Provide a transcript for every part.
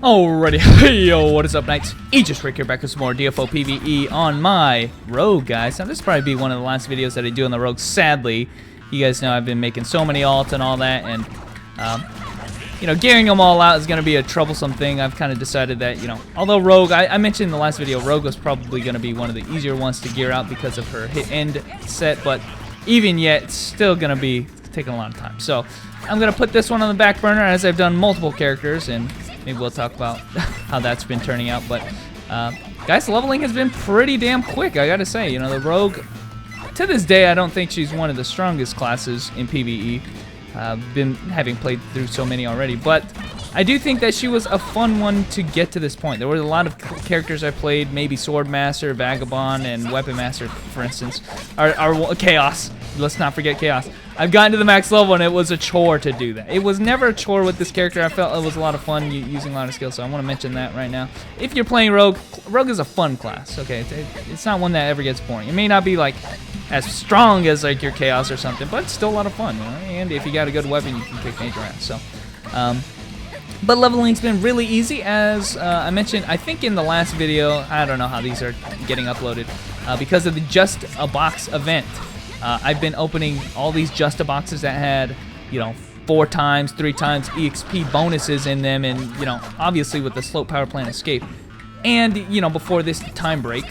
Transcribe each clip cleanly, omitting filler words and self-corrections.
Alrighty, hey yo, what is up, Knights? Aegis Rick here, back with some more DFO PvE on my Rogue, guys. Now, this will probably be one of the last videos that I do on the Rogue, sadly. You guys know I've been making so many alts and all that, and, you know, gearing them all out is going to be a troublesome thing. I've kind of decided that, you know, although Rogue, I mentioned in the last video, Rogue was probably going to be one of the easier ones to gear out because of her hit-end set, but even yet, it's still going to be taking a lot of time. So, I'm going to put this one on the back burner as I've done multiple characters, and maybe we'll talk about how that's been turning out. But, guys, leveling has been pretty damn quick, I gotta say. You know, the Rogue, to this day, I don't think she's one of the strongest classes in PvE. Been having played through so many already. But I do think that she was a fun one to get to this point. There were a lot of characters I played, maybe Swordmaster, Vagabond, and Weapon Master, for instance. Or Chaos. Let's not forget Chaos. I've gotten to the max level, and it was a chore to do that. It was never a chore with this character. I felt it was a lot of fun using a lot of skills, so I want to mention that right now. If you're playing Rogue, Rogue is a fun class, okay? It's not one that ever gets boring. It may not be, like, as strong as, like, your Chaos or something, but it's still a lot of fun, you know? And if you got a good weapon, you can kick major ass, so... But leveling's been really easy, as I mentioned, I think in the last video. I don't know how these are getting uploaded, because of the Just a Box event. I've been opening all these Just a Boxes that had, you know, 4 times, 3 times EXP bonuses in them, and, you know, obviously with the Slope Power Plant Escape. And, you know, before this Time Break,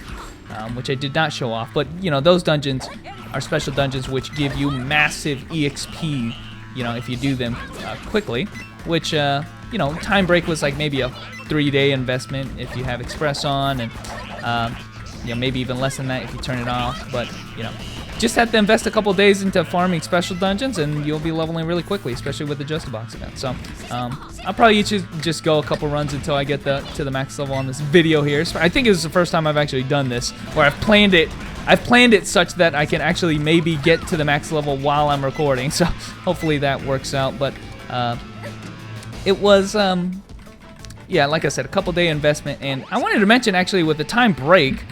which I did not show off, but, you know, those dungeons are special dungeons which give you massive EXP, you know, if you do them quickly, which, you know, Time Break was like maybe a 3-day investment if you have Express on, and, you know, maybe even less than that if you turn it off, but, you know, just have to invest a couple days into farming special dungeons, and you'll be leveling really quickly, especially with the Just a Box event. So, I'll probably just go a couple runs until I get to the max level on this video here. So I think this is the first time I've actually done this, where I've planned it such that I can actually maybe get to the max level while I'm recording. So hopefully that works out. But it was, yeah, like I said, a couple day investment, and I wanted to mention actually with the Time Break.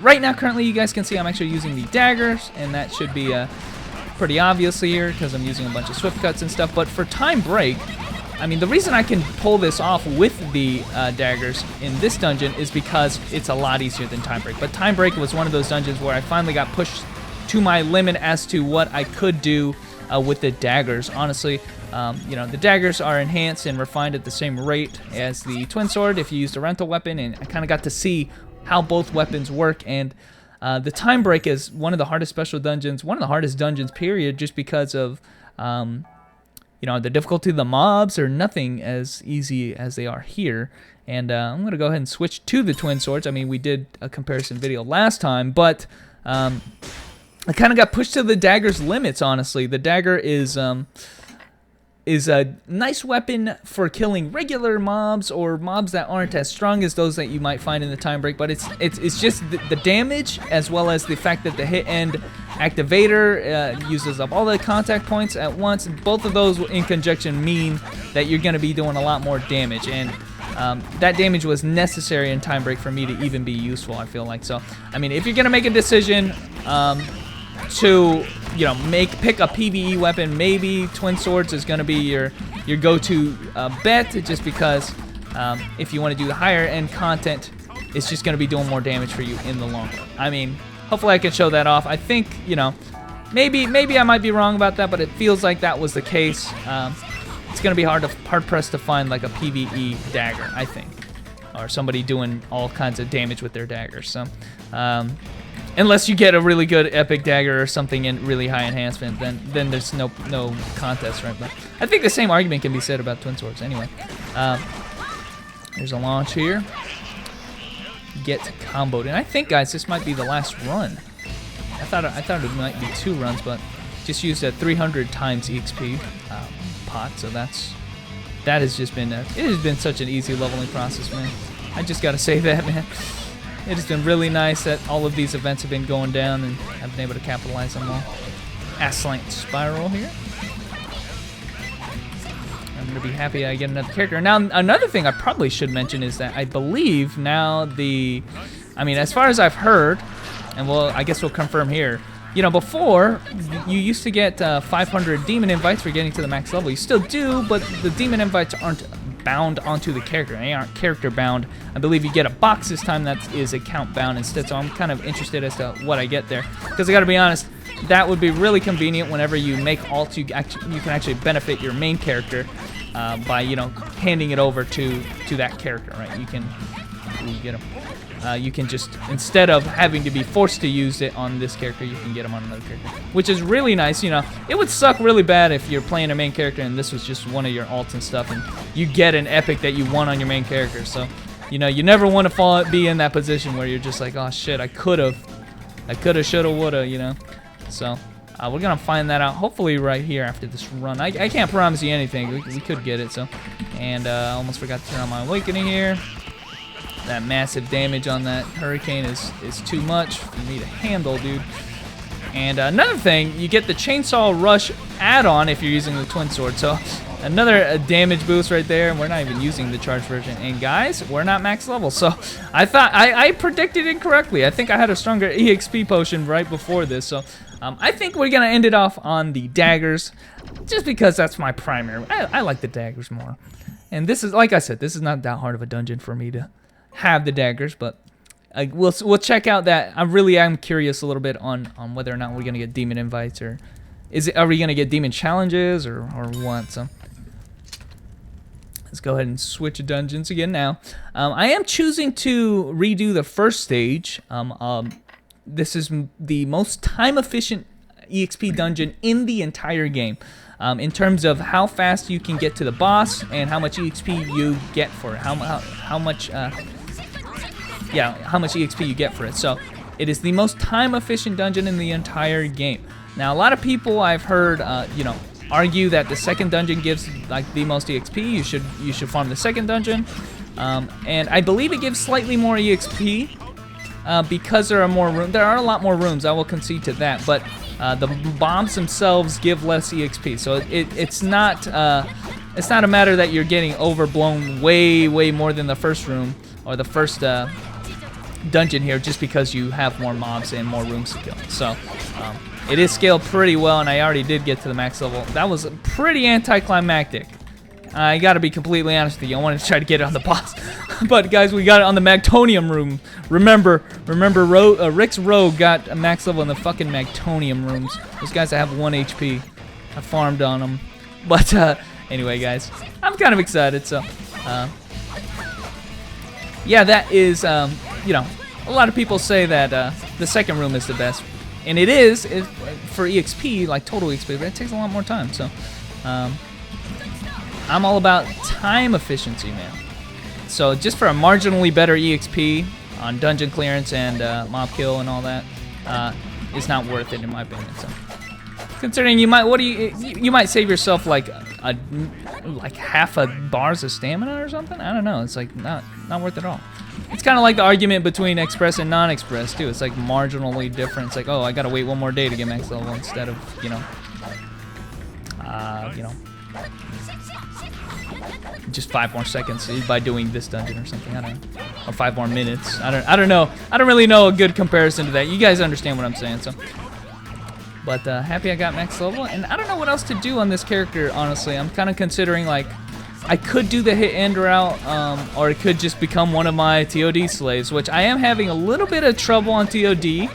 Right now, currently, you guys can see I'm actually using the daggers, and that should be pretty obvious here because I'm using a bunch of swift cuts and stuff. But for Time Break, I mean, the reason I can pull this off with the daggers in this dungeon is because it's a lot easier than Time Break. But Time Break was one of those dungeons where I finally got pushed to my limit as to what I could do with the daggers. Honestly, you know, the daggers are enhanced and refined at the same rate as the twin sword if you used a rental weapon, and I kind of got to see how both weapons work. And the Time Break is one of the hardest special dungeons, one of the hardest dungeons period, just because of you know, the difficulty of the mobs are nothing as easy as they are here. And I'm gonna go ahead and switch to the twin swords. I mean, we did a comparison video last time, but I kind of got pushed to the dagger's limits, honestly. The dagger is a nice weapon for killing regular mobs or mobs that aren't as strong as those that you might find in the Time Break, but it's just the damage, as well as the fact that the hit end activator uses up all the contact points at once. Both of those in conjunction mean that you're going to be doing a lot more damage, and that damage was necessary in Time Break for me to even be useful, I feel like. So, I mean, if you're going to make a decision to, you know, pick a PvE weapon, maybe twin swords is going to be your go-to bet, just because if you want to do the higher end content, it's just going to be doing more damage for you in the long run. I mean, hopefully I can show that off. I think, you know, maybe I might be wrong about that, but it feels like that was the case. It's going to be hard-pressed to find like a PvE dagger, I think, or somebody doing all kinds of damage with their daggers. So unless you get a really good epic dagger or something in really high enhancement, then there's no contest, right? But I think the same argument can be said about twin swords. Anyway, there's a launch here. Get comboed, and I think, guys, this might be the last run. I thought it might be 2 runs, but just used a 300 times EXP pot, so that has just been it has been such an easy leveling process, man. I just gotta say that, man. It has been really nice that all of these events have been going down, and I've been able to capitalize on them all. Aslant Spiral here. I'm going to be happy I get another character. Now, another thing I probably should mention is that I believe now I mean, as far as I've heard, and I guess we'll confirm here, you know, before, you used to get 500 demon invites for getting to the max level. You still do, but the demon invites aren't bound onto the character. They aren't character bound. I believe you get a box this time that is account bound instead, so I'm kind of interested as to what I get there. Because I gotta be honest, that would be really convenient whenever you make alts. You can actually benefit your main character by, you know, handing it over to that character, right? You can get them. You can just, instead of having to be forced to use it on this character, you can get them on another character, which is really nice. You know, it would suck really bad if you're playing a main character and this was just one of your alts and stuff, and you get an epic that you want on your main character. So, you know, you never want to be in that position where you're just like, oh shit, I coulda, shoulda, woulda, you know. So we're gonna find that out hopefully right here after this run. I can't promise you anything. We could get it. So, and I almost forgot to turn on my awakening here. That massive damage on that hurricane is too much for me to handle, dude. And another thing, you get the chainsaw rush add-on if you're using the twin sword. So another damage boost right there, and we're not even using the charged version. And guys, we're not max level, so I thought I predicted incorrectly. I think I had a stronger EXP potion right before this, so I think we're gonna end it off on the daggers, just because that's my primary. I like the daggers more. And this is, like I said, this is not that hard of a dungeon for me to have the daggers, but we'll check out that. I really am curious a little bit on whether or not we're gonna get demon invites, or are we gonna get demon challenges, or what? So let's go ahead and switch dungeons again now. I am choosing to redo the first stage. This is the most time efficient EXP dungeon in the entire game. In terms of how fast you can get to the boss and how much EXP you get for it. How much EXP you get for it. So it is the most time efficient dungeon in the entire game. Now a lot of people I've heard you know, argue that the second dungeon gives like the most EXP. You should farm the second dungeon, and I believe it gives slightly more EXP because there are more rooms. There are a lot more rooms. I will concede to that, but the bombs themselves give less EXP. So it's not a matter that you're getting overblown way more than the first room or the first dungeon here, just because you have more mobs and more rooms to kill. So it is scaled pretty well, and I already did get to the max level. That was pretty anticlimactic. I gotta be completely honest with you. I wanted to try to get it on the boss, but guys, we got it on the Magtonium room. Remember, Rick's Rogue got a max level in the fucking Magtonium rooms. Those guys that have 1 HP, I farmed on them. But anyway, guys, I'm kind of excited. So yeah, that is you know, a lot of people say that the second room is the best, and it is for EXP, like total EXP, but it takes a lot more time. So I'm all about time efficiency, man. So just for a marginally better EXP on dungeon clearance and mob kill and all that, is not worth it in my opinion. So considering you might save yourself like half a bars of stamina or something. I don't know. It's like not worth it at all. It's kind of like the argument between express and non-express too. It's like marginally different. It's like, oh, I gotta wait one more day to get max level instead of you know, just 5 more seconds by doing this dungeon or something. I don't know, or 5 more minutes. I don't know. I don't really know a good comparison to that. You guys understand what I'm saying, so. But happy I got max level, and I don't know what else to do on this character. Honestly, I'm kind of considering like I could do the hit end route, or it could just become one of my TOD slaves, which I am having a little bit of trouble on TOD.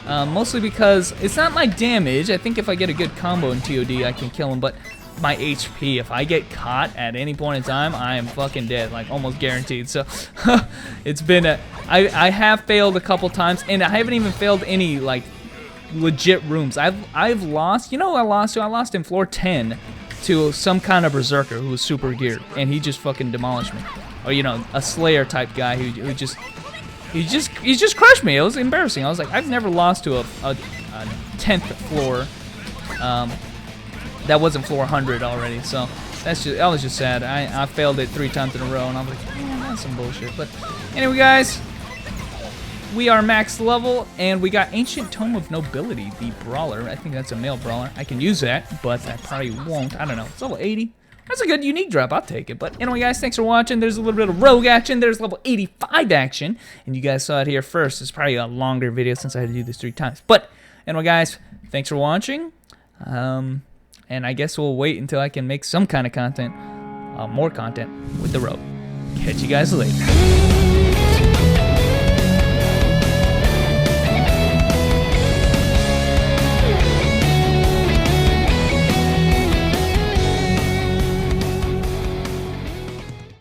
Mostly because it's not my damage. I think if I get a good combo in TOD, I can kill him, but my HP, if I get caught at any point in time, I am fucking dead, like almost guaranteed. So it's been I have failed a couple times, and I haven't even failed any like legit rooms. I've lost, you know who I lost to? I lost in floor 10 to some kind of berserker who was super geared, and he just fucking demolished me. Or you know, a Slayer type guy who just crushed me. It was embarrassing. I was like, I've never lost to a 10th floor that wasn't floor 100 already. So that was just sad. I failed it 3 times in a row, and I was like, man, that's some bullshit. But anyway, guys, we are max level, and we got Ancient Tome of Nobility, the brawler. I think that's a male brawler. I can use that, but I probably won't. I don't know. It's level 80. That's a good unique drop. I'll take it. But anyway, guys, thanks for watching. There's a little bit of rogue action. There's level 85 action, and you guys saw it here first. It's probably a longer video since I had to do this 3 times. But anyway, guys, thanks for watching. And I guess we'll wait until I can make some kind of content more content with the Rogue. Catch you guys later.